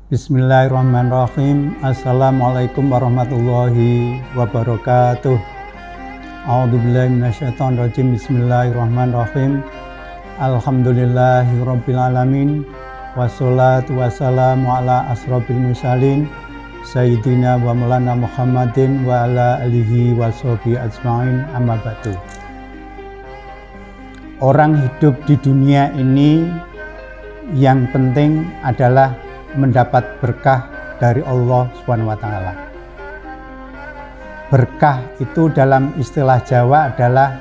Bismillahirrahmanirrahim. Assalamualaikum warahmatullahi wabarakatuh. A'udzubillahi minasyaitonirrajim. Bismillahirrahmanirrahim. Alhamdulillahirabbil alamin. Wassalatu wassalamu ala asrofil mursalin Sayyidina wa maulana Muhammadin wa ala alihi wa sahbihi ajma'in, amma ba'du. Orang hidup di dunia ini yang penting adalah mendapat berkah dari Allah SWT. Berkah itu dalam istilah Jawa adalah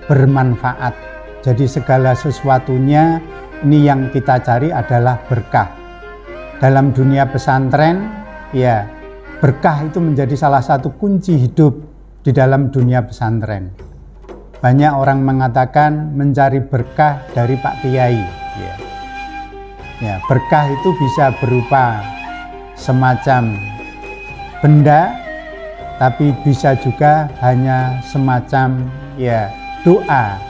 bermanfaat. Jadi segala sesuatunya ini yang kita cari adalah berkah. Dalam dunia pesantren, ya, berkah itu menjadi salah satu kunci hidup di dalam dunia pesantren. Banyak orang mengatakan mencari berkah dari Pak Kiai, ya. Ya, berkah itu bisa berupa semacam benda, tapi bisa juga hanya semacam ya doa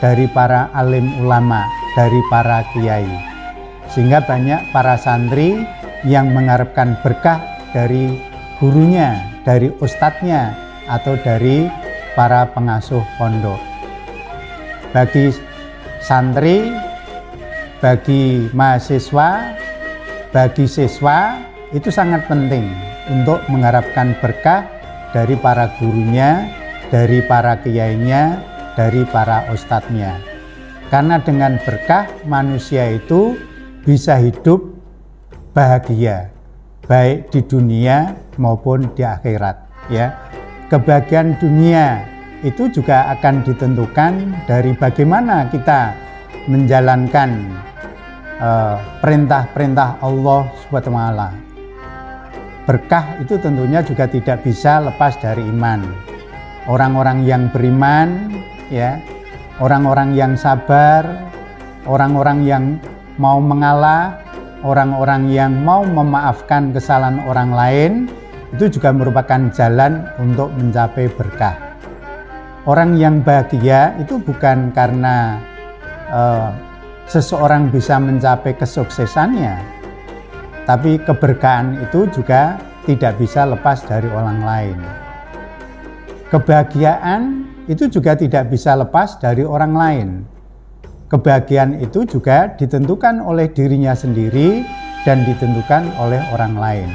dari para alim ulama, dari para kiai. Sehingga banyak para santri yang mengharapkan berkah dari gurunya, dari ustadznya, atau dari para pengasuh pondok. Bagi santri, bagi mahasiswa, bagi siswa itu sangat penting untuk mengharapkan berkah dari para gurunya, dari para kiainya, dari para ustadznya. Karena dengan berkah manusia itu bisa hidup bahagia, baik di dunia maupun di akhirat. Ya, kebahagiaan dunia itu juga akan ditentukan dari bagaimana kita menjalankan perintah-perintah Allah SWT. Berkah itu tentunya juga tidak bisa lepas dari iman. Orang-orang yang beriman, ya, orang-orang yang sabar, orang-orang yang mau mengalah, orang-orang yang mau memaafkan kesalahan orang lain, itu juga merupakan jalan untuk mencapai berkah. Orang yang bahagia itu bukan karena seseorang bisa mencapai kesuksesannya, tapi keberkahan itu juga tidak bisa lepas dari orang lain. Kebahagiaan itu juga tidak bisa lepas dari orang lain. Kebahagiaan itu juga ditentukan oleh dirinya sendiri dan ditentukan oleh orang lain.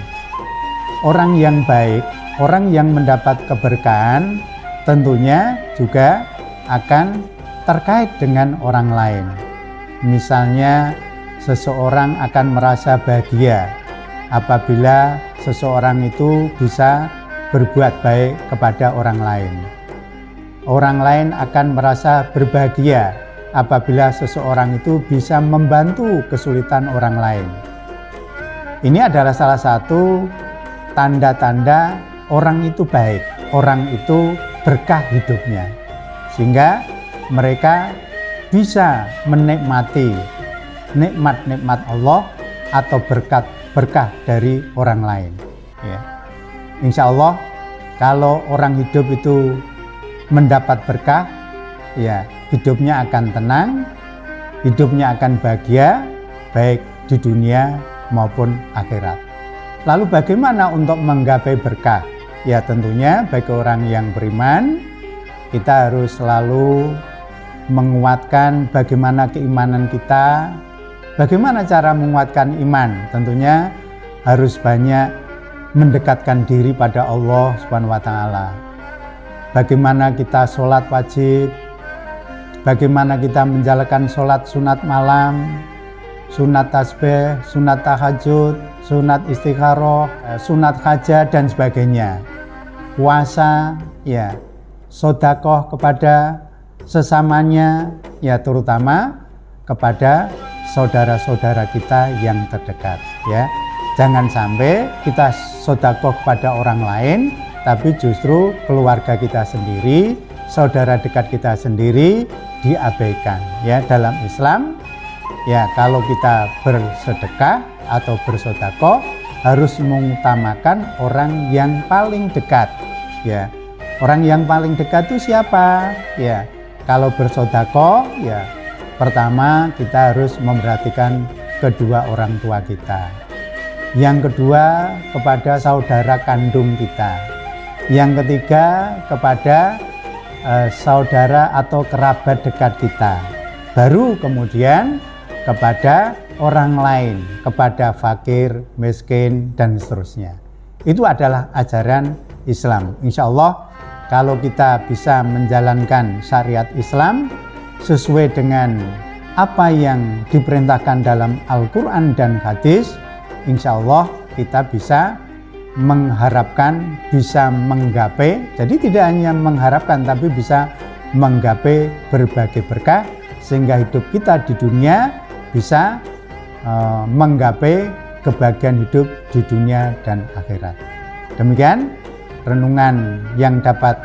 Orang yang baik, orang yang mendapat keberkahan tentunya juga akan terkait dengan orang lain. Misalnya, seseorang akan merasa bahagia apabila seseorang itu bisa berbuat baik kepada orang lain. Orang lain akan merasa berbahagia apabila seseorang itu bisa membantu kesulitan orang lain. Ini adalah salah satu tanda-tanda orang itu baik, orang itu berkah hidupnya, sehingga mereka bisa menikmati nikmat-nikmat Allah atau berkah dari orang lain. Ya. Insya Allah, kalau orang hidup itu mendapat berkah, ya hidupnya akan tenang, hidupnya akan bahagia, baik di dunia maupun akhirat. Lalu bagaimana untuk menggapai berkah? Ya tentunya bagi orang yang beriman, kita harus selalu menguatkan bagaimana keimanan kita. Bagaimana cara menguatkan iman? Tentunya harus banyak mendekatkan diri pada Allah SWT. Bagaimana kita sholat wajib, bagaimana kita menjalankan sholat sunat malam, sunat tasbih, sunat tahajud, sunat istikharah, sunat hajat dan sebagainya. Puasa, ya, sedekah kepada sesamanya, ya terutama kepada saudara-saudara kita yang terdekat, ya. Jangan sampai kita sedekah kepada orang lain, tapi justru keluarga kita sendiri, saudara dekat kita sendiri diabaikan. Ya, dalam Islam ya, kalau kita bersedekah atau bersedekah harus mengutamakan orang yang paling dekat. Ya, orang yang paling dekat itu siapa? Ya, kalau bersedekah ya pertama kita harus memperhatikan kedua orang tua kita. Yang kedua kepada saudara kandung kita. Yang ketiga kepada saudara atau kerabat dekat kita. Baru kemudian kepada orang lain, kepada fakir, miskin, dan seterusnya. Itu adalah ajaran Islam. Insya Allah kalau kita bisa menjalankan syariat Islam sesuai dengan apa yang diperintahkan dalam Al-Quran dan hadis, insya Allah kita bisa mengharapkan, bisa menggapai. Jadi tidak hanya mengharapkan tapi bisa menggapai berbagai berkah sehingga hidup kita di dunia bisa menggapai kebahagiaan hidup di dunia dan akhirat. Demikian renungan yang dapat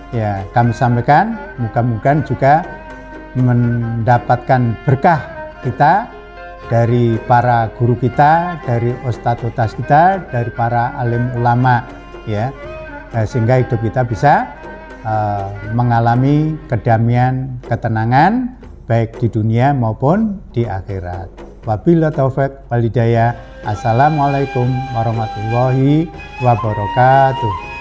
ya kami sampaikan. Mudah-mudahan juga mendapatkan berkah kita dari para guru kita, dari ustadz-ustadz kita, dari para alim ulama ya, sehingga hidup kita bisa mengalami kedamaian, ketenangan baik di dunia maupun di akhirat. Wabillahi taufiq wal hidayah. Assalamualaikum warahmatullahi wabarakatuh.